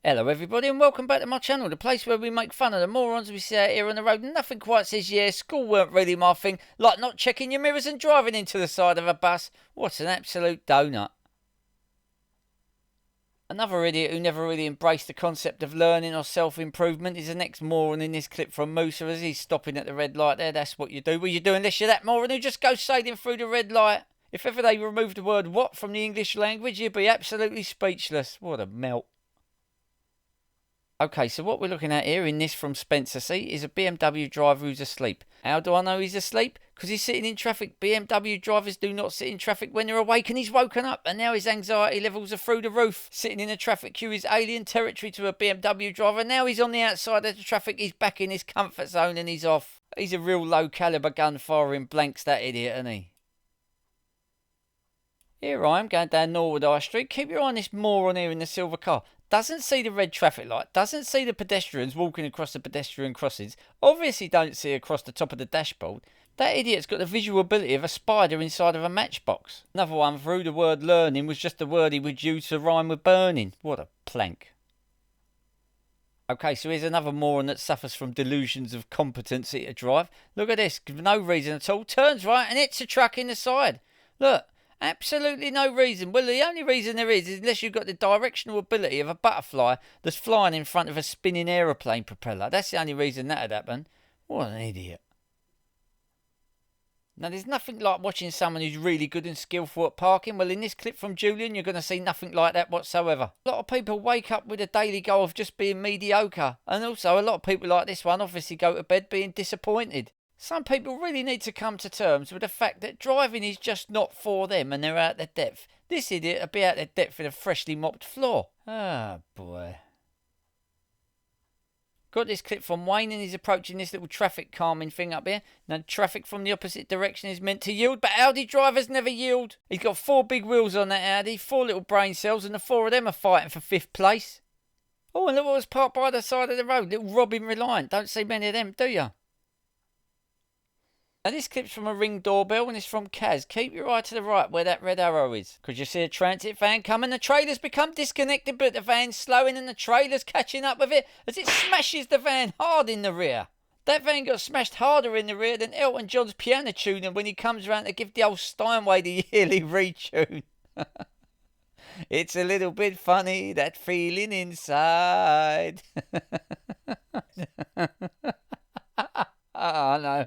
Hello everybody and welcome back to my channel, the place where we make fun of the morons we see out here on the road. Nothing quite says, yeah, school weren't really my thing, like not checking your mirrors and driving into the side of a bus. What an absolute donut. Another idiot who never really embraced the concept of learning or self-improvement is the next moron in this clip from Musa as he's stopping at the red light there. That's what you do. Well, you're doing this, you're that moron who just goes sailing through the red light. If ever they removed the word what from the English language, you'd be absolutely speechless. What a melt. Okay, so what we're looking at here in this from Spencer C is a BMW driver who's asleep. How do I know he's asleep? Because he's sitting in traffic. BMW drivers do not sit in traffic when they're awake, and he's woken up and now his anxiety levels are through the roof. Sitting in a traffic queue is alien territory to a BMW driver. Now he's on the outside of the traffic, he's back in his comfort zone and he's off. He's a real low caliber gun firing blanks, that idiot, isn't he? Here I am going down Norwood High Street. Keep your eye on this moron here in the silver car. Doesn't see the red traffic light, doesn't see the pedestrians walking across the pedestrian crossings, obviously don't see across the top of the dashboard. That idiot's got the visual ability of a spider inside of a matchbox. Another one through the word learning was just the word he would use to rhyme with burning. What a plank. Okay, so here's another moron that suffers from delusions of competency to drive. Look at this, for no reason at all, turns right and hits a truck in the side. Look. Absolutely no reason. Well, the only reason there is unless you've got the directional ability of a butterfly that's flying in front of a spinning aeroplane propeller. That's the only reason that'd happen. What an idiot. Now, there's nothing like watching someone who's really good and skillful at parking. Well, in this clip from Julian, you're going to see nothing like that whatsoever. A lot of people wake up with a daily goal of just being mediocre. And also, a lot of people like this one obviously go to bed being disappointed. Some people really need to come to terms with the fact that driving is just not for them and they're out their depth. This idiot will be out their depth in a freshly mopped floor. Ah, boy. Got this clip from Wayne and he's approaching this little traffic calming thing up here. Now, traffic from the opposite direction is meant to yield, but Audi drivers never yield. He's got 4 big wheels on that Audi, 4 little brain cells, and the 4 of them are fighting for 5th place. Oh, and look what was parked by the side of the road. Little Robin Reliant. Don't see many of them, do you? Now this clip's from a Ring doorbell and it's from Kaz. Keep your eye to the right where that red arrow is. Because you see a transit van coming, the trailer's become disconnected but the van's slowing and the trailer's catching up with it as it smashes the van hard in the rear. That van got smashed harder in the rear than Elton John's piano tuner when he comes around to give the old Steinway the yearly retune. It's a little bit funny, that feeling inside. Oh no.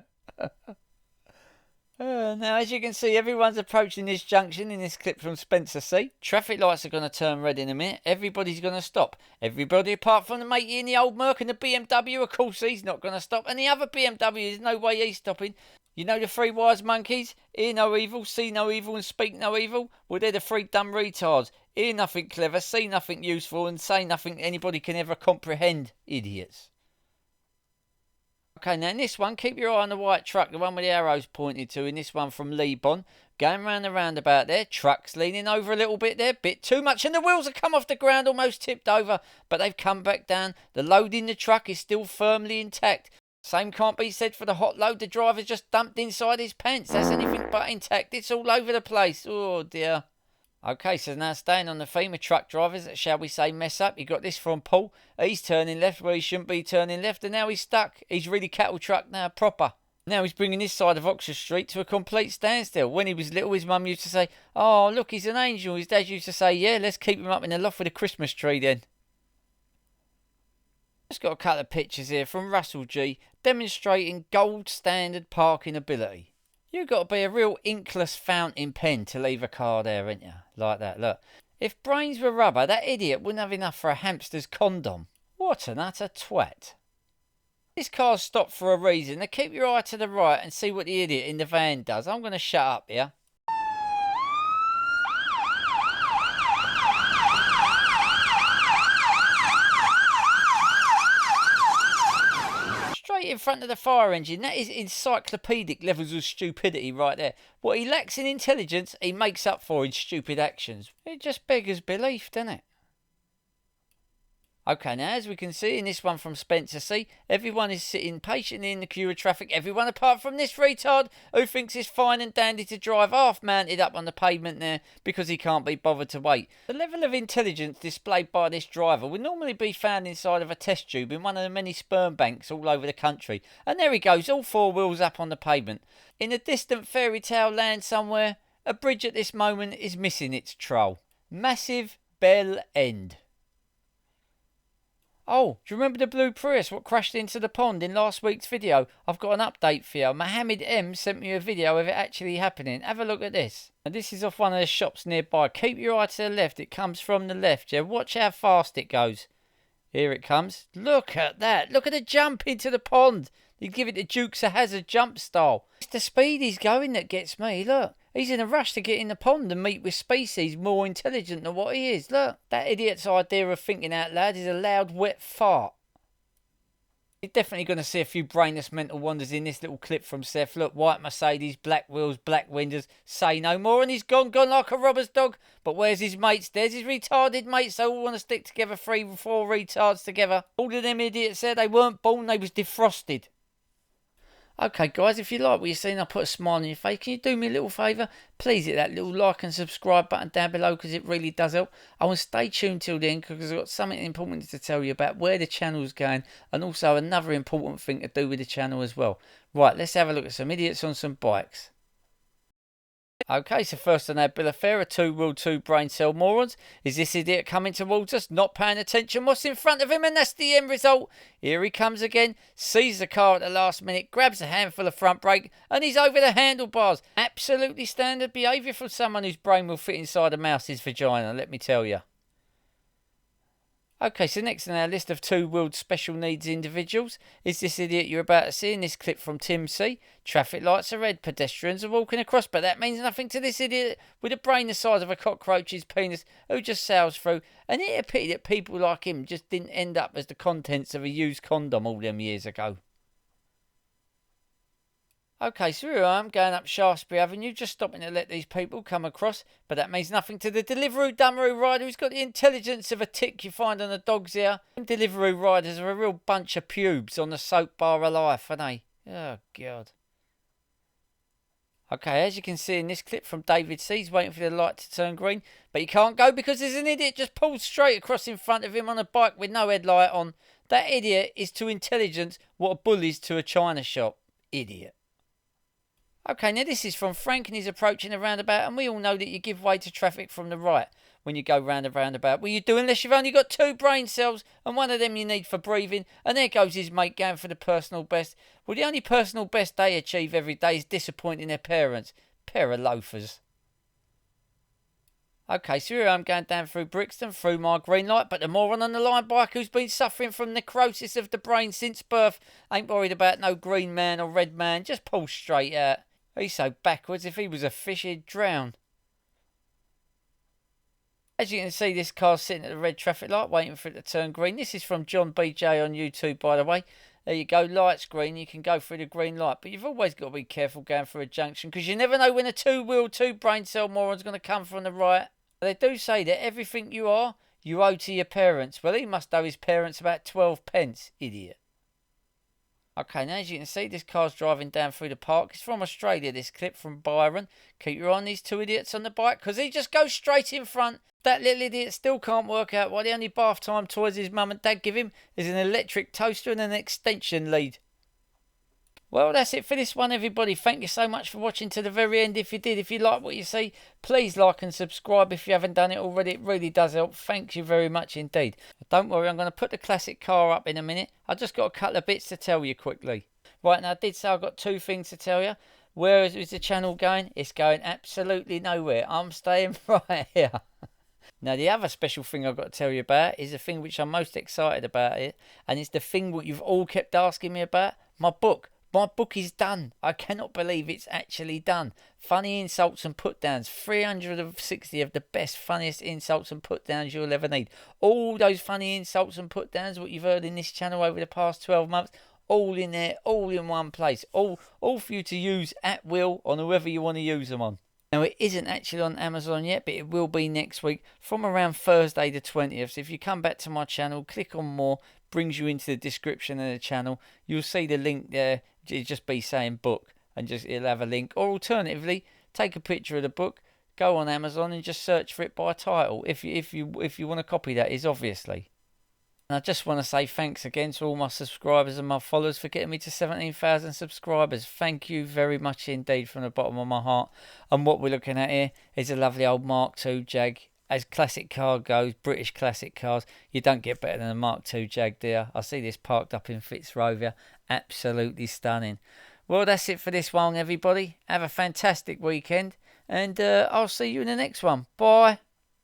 Now, as you can see, everyone's approaching this junction in this clip from Spencer C. Traffic lights are going to turn red in a minute. Everybody's going to stop. Everybody apart from the matey in the old Merc and the BMW, of course, he's not going to stop. And the other BMW, there's no way he's stopping. You know the 3 wise monkeys? Hear no evil, see no evil, and speak no evil? Well, they're the 3 dumb retards. Hear nothing clever, see nothing useful, and say nothing anybody can ever comprehend. Idiots. Okay, now in this one, keep your eye on the white truck, the one with the arrows pointed to. In this one from Leebon, going round the roundabout there. Truck's leaning over a little bit there, bit too much, and the wheels have come off the ground, almost tipped over, but they've come back down. The load in the truck is still firmly intact. Same can't be said for the hot load the driver's just dumped inside his pants. That's anything but intact. It's all over the place. Oh dear. Okay, so now staying on the theme of truck drivers that, shall we say, mess up. You got this from Paul. He's turning left where he shouldn't be turning left, and now he's stuck. He's really cattle truck now, proper. Now he's bringing this side of Oxford Street to a complete standstill. When he was little, his mum used to say, "Oh, look, he's an angel." His dad used to say, "Yeah, let's keep him up in the loft with a Christmas tree then." Just got a couple of pictures here from Russell G, demonstrating gold standard parking ability. You've got to be a real inkless fountain pen to leave a car there, ain't you? Like that, look. If brains were rubber, that idiot wouldn't have enough for a hamster's condom. What an utter twat. This car's stopped for a reason. Now keep your eye to the right and see what the idiot in the van does. I'm going to shut up here. Straight in front of the fire engine. That is encyclopedic levels of stupidity right there. What he lacks in intelligence, he makes up for in stupid actions. It just beggars belief, doesn't it? Okay, now as we can see in this one from Spencer C, everyone is sitting patiently in the queue of traffic, everyone apart from this retard who thinks it's fine and dandy to drive half mounted up on the pavement there because he can't be bothered to wait. The level of intelligence displayed by this driver would normally be found inside of a test tube in one of the many sperm banks all over the country. And there he goes, all four wheels up on the pavement. In a distant fairy tale land somewhere, a bridge at this moment is missing its troll. Massive Bell End. Oh, do you remember the blue Prius what crashed into the pond in last week's video? I've got an update for you. Mohammed M sent me a video of it actually happening. Have a look at this. And this is off one of the shops nearby. Keep your eye to the left. It comes from the left, yeah? Watch how fast it goes. Here it comes. Look at that. Look at the jump into the pond. You give it the Dukes of Hazzard jump style. It's the speed he's going that gets me. Look. He's in a rush to get in the pond and meet with species more intelligent than what he is. Look, that idiot's idea of thinking out loud is a loud, wet fart. You're definitely going to see a few brainless mental wonders in this little clip from Seth. Look, white Mercedes, black wheels, black windows. Say no more, and he's gone like a robber's dog. But where's his mates? There's his retarded mates. They all want to stick together, 3 or 4 retards together. All of them idiots said they weren't born, they was defrosted. Okay guys, if you like what you've seen, I'll put a smile on your face. Can you do me a little favour? Please hit that little like and subscribe button down below because it really does help. I want to stay tuned till the end because I've got something important to tell you about where the channel's going and also another important thing to do with the channel as well. Right, let's have a look at some idiots on some bikes. Okay, so first on our bill of fare, a 2-wheel, 2 brain cell morons. Is this idiot coming towards us, not paying attention? What's in front of him? And that's the end result. Here he comes again, sees the car at the last minute, grabs a handful of front brake, and he's over the handlebars. Absolutely standard behaviour from someone whose brain will fit inside a mouse's vagina, let me tell you. Okay, so next on our list of 2-wheeled special needs individuals is this idiot you're about to see in this clip from Tim C. Traffic lights are red, pedestrians are walking across, but that means nothing to this idiot with a brain the size of a cockroach's penis who just sails through. And it's a pity that people like him just didn't end up as the contents of a used condom all them years ago. Okay, so here I am going up Shaftesbury Avenue, just stopping to let these people come across, but that means nothing to the Deliveroo rider who's got the intelligence of a tick you find on the dogs here. Them Deliveroo riders are a real bunch of pubes on the soap bar of life, aren't they? Oh, God. Okay, as you can see in this clip from David C, he's waiting for the light to turn green, but he can't go because there's an idiot just pulled straight across in front of him on a bike with no headlight on. That idiot is to intelligence what a bull is to a china shop. Idiot. Okay, now this is from Frank and he's approaching a roundabout, and we all know that you give way to traffic from the right when you go round a roundabout. Well, you do unless you've only got 2 brain cells and one of them you need for breathing. And there goes his mate going for the personal best. Well, the only personal best they achieve every day is disappointing their parents. Pair of loafers. Okay, so here I'm going down through Brixton, through my green light, but the moron on the line bike who's been suffering from necrosis of the brain since birth ain't worried about no green man or red man, just pulls straight out. He's so backwards, if he was a fish, he'd drown. As you can see, this car's sitting at the red traffic light, waiting for it to turn green. This is from John BJ on YouTube, by the way. There you go, light's green, you can go through the green light. But you've always got to be careful going through a junction, because you never know when a 2-wheel, 2 brain cell moron's going to come from the right. They do say that everything you are, you owe to your parents. Well, he must owe his parents about 12 pence, idiot. Okay, now as you can see, this car's driving down through the park. It's from Australia, this clip from Byron. Keep your eye on these 2 idiots on the bike, because he just goes straight in front. That little idiot still can't work out why the only bath time toys his mum and dad give him is an electric toaster and an extension lead. Well, that's it for this one, everybody. Thank you so much for watching to the very end. If you did, if you like what you see, please like and subscribe if you haven't done it already. It really does help. Thank you very much indeed. But don't worry, I'm going to put the classic car up in a minute. I've just got a couple of bits to tell you quickly. Right, now I did say I've got 2 things to tell you. Where is the channel going? It's going absolutely nowhere. I'm staying right here. Now, the other special thing I've got to tell you about is the thing which I'm most excited about it. And it's the thing what you've all kept asking me about. My book. My book is done. I cannot believe it's actually done. Funny insults and put-downs. 360 of the best, funniest insults and put-downs you'll ever need. All those funny insults and put-downs, what you've heard in this channel over the past 12 months, all in there, all in one place. All for you to use at will on whoever you want to use them on. Now, it isn't actually on Amazon yet, but it will be next week from around Thursday the 20th. So if you come back to my channel, click on more, brings you into the description of the channel. You'll see the link there. It'll just be saying book, and just it'll have a link. Or alternatively, take a picture of the book, go on Amazon and just search for it by title. If you want to copy that, is obviously. And I just want to say thanks again to all my subscribers and my followers for getting me to 17,000 subscribers. Thank you very much indeed from the bottom of my heart. And what we're looking at here is a lovely old Mark II Jag. As classic car goes, British classic cars, you don't get better than a Mark II Jag, do you? I see this parked up in Fitzrovia. Absolutely stunning. Well, that's it for this one, everybody. Have a fantastic weekend. And I'll see you in the next one. Bye.